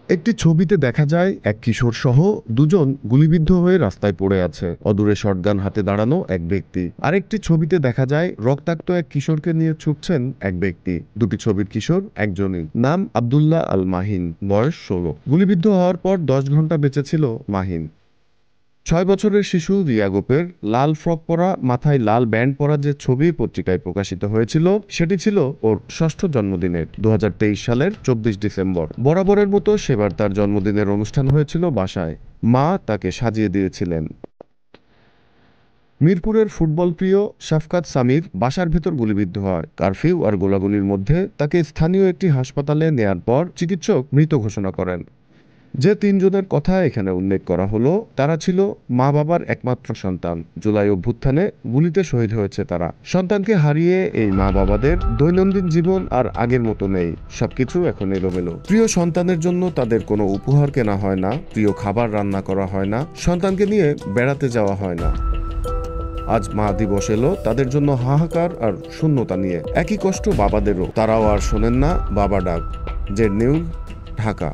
একটি ছবিতে দেখা যায় এক কিশোর সহ দুজন গুলিবিদ্ধ হয়ে রাস্তায় পড়ে আছে। অদূরে শটগান হাতে দাঁড়ানো এক ব্যক্তি। আরেকটি ছবিতে দেখা যায় রক্তাক্ত এক কিশোরকে নিয়ে ছুটছেন এক ব্যক্তি। দুটি ছবির কিশোর একজনই, নাম আব্দুল্লাহ আল মাহিন, বয়স 16। গুলিবিদ্ধ হওয়ার পর 10 ঘন্টা বেঁচে ছিল মাহিন। 6 বছরের শিশু রিয়াগোপের লাল ফ্রক পরা, মাথায় লাল ব্যান্ড পরা যে ছবি পত্রিকায় প্রকাশিত হয়েছিল, সেটি ছিল ওর ষষ্ঠ জন্মদিনের 2023 সালের 24 ডিসেম্বর। বরাবরের মতো সেবার তার জন্মদিনের অনুষ্ঠান হয়েছিল বাসায়। মা তাকে সাজিয়ে দিয়েছিলেন। মিরপুরের ফুটবল প্রিয় শাফকাত সামির বাসার ভেতর গুলিবিদ্ধ হয়। কারফিউ আর গোলাগুলির মধ্যে তাকে স্থানীয় একটি হাসপাতালে নেয়ার পর চিকিৎসক মৃত ঘোষণা করেন। যে তিনজনের কথা এখানে উল্লেখ করা হলো, তারা ছিল মা বাবার একমাত্র সন্তান। জুলাই অভ্যুত্থানে গুলিতে শহীদ হয়েছে তারা। সন্তানকে হারিয়ে এই মা বাবাদের দৈনন্দিন জীবন আর আগের মতো নেই। সবকিছু এখন এলোমেলো। প্রিয় সন্তানের জন্য তাদের কোনো উপহার কেনা হয় না, প্রিয় খাবার রান্না করা হয় না, সন্তানকে নিয়ে বেড়াতে যাওয়া হয় না। আজ মা দিবস এলো তাদের জন্য হাহাকার আর শূন্যতা নিয়ে। একই কষ্ট বাবাদেরও, তারাও আর শোনেন না বাবা ডাক। Z news, Dhaka.